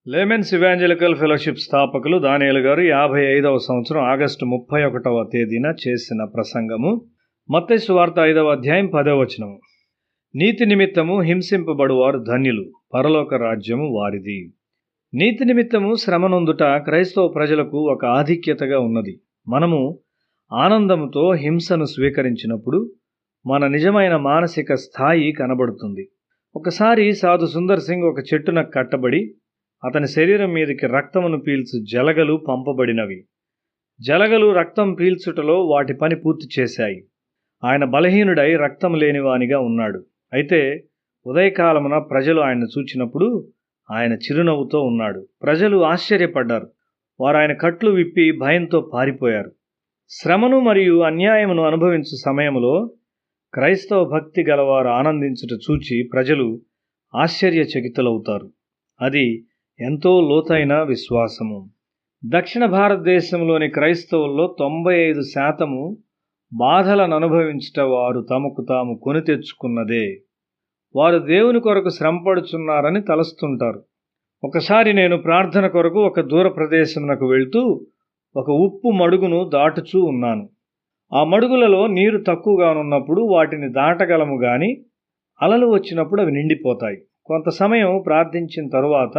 Laymen's evangelical fellowship స్థాపకులు దానియేలు గారు 55వ సంవత్సరం ఆగస్టు 31వ తేదీన చేసిన ప్రసంగము. మత్తయి సువార్త 5వ అధ్యాయం 10వ వచనము. నీతి నిమిత్తము హింసింపబడువారు ధన్యులు, పరలోక రాజ్యము వారిది. నీతి నిమిత్తము శ్రమనొందుట క్రైస్తవ ప్రజలకు ఒక ఆధిక్యతగా ఉన్నది. మనము ఆనందముతో హింసను స్వీకరించినప్పుడు మన నిజమైన మానసిక స్థాయి కనబడుతుంది. ఒకసారి సాధు సుందర్ సింగ్ ఒక చెట్టున కట్టబడి అతని శరీరం మీదకి రక్తమును పీల్చు జలగలు పంపబడినవి. జలగలు రక్తం పీల్చుటలో వాటి పని పూర్తి చేశాయి. ఆయన బలహీనుడై రక్తం లేనివానిగా ఉన్నాడు. అయితే ఉదయకాలమున ప్రజలు ఆయన్ను చూచినప్పుడు ఆయన చిరునవ్వుతో ఉన్నాడు. ప్రజలు ఆశ్చర్యపడ్డారు. వారు ఆయన కట్లు విప్పి భయంతో పారిపోయారు. శ్రమను మరియు అన్యాయమును అనుభవించు సమయంలో క్రైస్తవ భక్తి గలవారు ఆనందించుట చూచి ప్రజలు ఆశ్చర్యచకితులవుతారు. అది ఎంతో లోతైన విశ్వాసము. దక్షిణ భారతదేశంలోని క్రైస్తవుల్లో 95% బాధలను అనుభవించుట వారు తమకు తాము కొని తెచ్చుకున్నదే. వారు దేవుని కొరకు శ్రమపడుచున్నారని తలస్తుంటారు. ఒకసారి నేను ప్రార్థన కొరకు ఒక దూర ప్రదేశమునకు వెళ్తూ ఒక ఉప్పు మడుగును దాటుచూ ఉన్నాను. ఆ మడుగులలో నీరు తక్కువగా ఉన్నప్పుడు వాటిని దాటగలము గాని అలలు వచ్చినప్పుడు అవి నిండిపోతాయి. కొంత సమయం ప్రార్థించిన తరువాత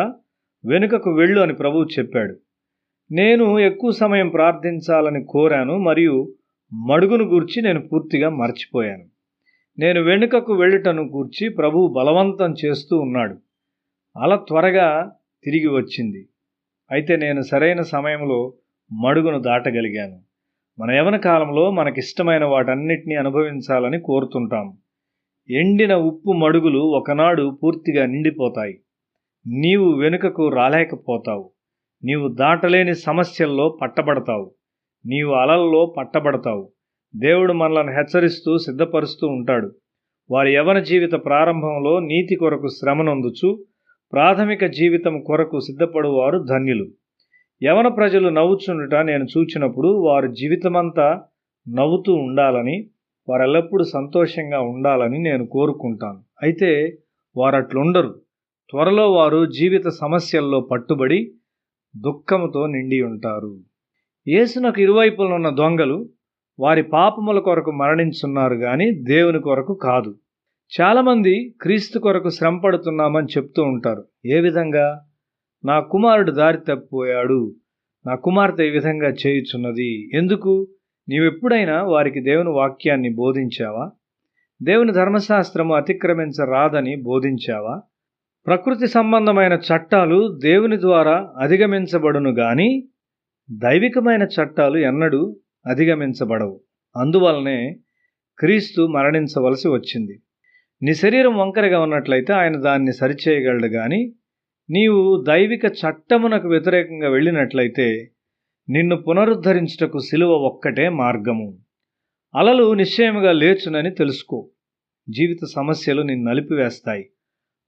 వెనుకకు వెళ్ళు అని ప్రభువు చెప్పాడు. నేను ఎక్కువ సమయం ప్రార్థించాలని కోరాను మరియు మడుగును గూర్చి నేను పూర్తిగా మర్చిపోయాను. నేను వెనుకకు వెళ్ళుటను గూర్చి ప్రభువు బలవంతం చేస్తూ ఉన్నాడు. అల త్వరగా తిరిగి వచ్చింది. అయితే నేను సరైన సమయంలో మడుగును దాటగలిగాను. మన యవ్వన కాలంలో మనకిష్టమైన వాటన్నిటినీ అనుభవించాలని కోరుతుంటాము. ఎండిన ఉప్పు మడుగులు ఒకనాడు పూర్తిగా నిండిపోతాయి. నీవు వెనుకకు రాలేకపోతావు. నీవు దాటలేని సమస్యల్లో పట్టబడతావు. నీవు అలల్లో పట్టబడతావు. దేవుడు మనలను హెచ్చరిస్తూ సిద్ధపరుస్తూ ఉంటాడు. వారి యవ్వన జీవిత ప్రారంభంలో నీతి కొరకు శ్రమనొందుచు ప్రాథమిక జీవితం కొరకు సిద్ధపడువారు ధన్యులు. యవన ప్రజలు నవ్వుచుండుట నేను చూచినప్పుడు వారు జీవితమంతా నవ్వుతూ ఉండాలని, వారెల్లప్పుడూ సంతోషంగా ఉండాలని నేను కోరుకుంటాను. అయితే వారట్లుండరు. త్వరలో వారు జీవిత సమస్యల్లో పట్టుబడి దుఃఖముతో నిండి ఉంటారు. యేసునకు ఇరువైపులున్న దొంగలు వారి పాపముల కొరకు మరణించున్నారు గాని దేవుని కొరకు కాదు. చాలామంది క్రీస్తు కొరకు శ్రమపడుతున్నామని చెప్తూ ఉంటారు. ఏ విధంగా? నా కుమారుడు దారి తప్పిపోయాడు, నా కుమార్తె ఈ విధంగా చేయుచున్నది. ఎందుకు? నీవెప్పుడైనా వారికి దేవుని వాక్యాన్ని బోధించావా? దేవుని ధర్మశాస్త్రము అతిక్రమించరాదని బోధించావా? ప్రకృతి సంబంధమైన చట్టాలు దేవుని ద్వారా అధిగమించబడును గాని దైవికమైన చట్టాలు ఎన్నడూ అధిగమించబడవు. అందువలనే క్రీస్తు మరణించవలసి వచ్చింది. నీ శరీరం వంకరగా ఉన్నట్లయితే ఆయన దాన్ని సరిచేయగలడు గాని నీవు దైవిక చట్టమునకు వ్యతిరేకంగా వెళ్ళినట్లయితే నిన్ను పునరుద్ధరించుటకు సిలువ ఒక్కటే మార్గము. అలలు నిశ్చయముగా లేచునని తెలుసుకో. జీవిత సమస్యలు నిన్ను నలిపివేస్తాయి.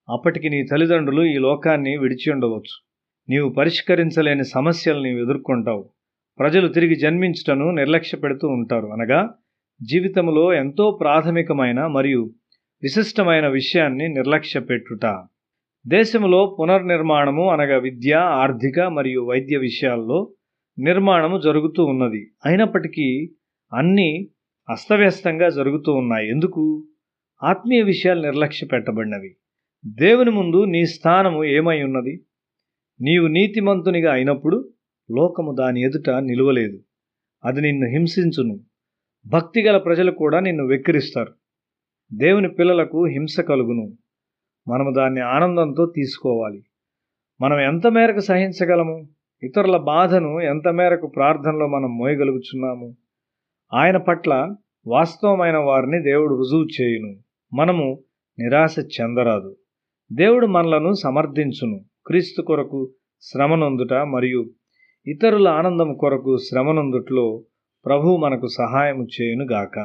అప్పటికి నీ తల్లిదండ్రులు ఈ లోకాన్ని విడిచి ఉండవచ్చు. నీవు పరిష్కరించలేని సమస్యలు నీవు ఎదుర్కొంటావు. ప్రజలు తిరిగి జన్మించుటను నిర్లక్ష్య పెడుతూ ఉంటారు. అనగా జీవితంలో ఎంతో ప్రాథమికమైన మరియు విశిష్టమైన విషయాన్ని నిర్లక్ష్య పెట్టుట. దేశంలో పునర్నిర్మాణము అనగా విద్య, ఆర్థిక మరియు వైద్య విషయాల్లో నిర్మాణము జరుగుతూ ఉన్నది. అయినప్పటికీ అన్నీ అస్తవ్యస్తంగా జరుగుతూ ఉన్నాయి. ఎందుకు? ఆత్మీయ విషయాలు నిర్లక్ష్య పెట్టబడినవి. దేవుని ముందు నీ స్థానము ఏమై ఉన్నది? నీవు నీతిమంతునిగా అయినప్పుడు లోకము దాని ఎదుట నిలువలేదు. అది నిన్ను హింసించును. భక్తిగల ప్రజలు కూడా నిన్ను వెక్కిరిస్తారు. దేవుని పిల్లలకు హింస కలుగును. మనము దాన్ని ఆనందంతో తీసుకోవాలి. మనం ఎంత మేరకు సహించగలము? ఇతరుల బాధను ఎంత మేరకు ప్రార్థనలో మనం మోయగలుగుచున్నాము? ఆయన పట్ల వాస్తవమైన వారిని దేవుడు రుజువు చేయును. మనము నిరాశ చెందరాదు. దేవుడు మనలను సమర్థించును. క్రీస్తు కొరకు శ్రమనొందుట మరియు ఇతరుల ఆనందం కొరకు శ్రమనొందుటలో ప్రభువు మనకు సహాయము చేయునుగాక.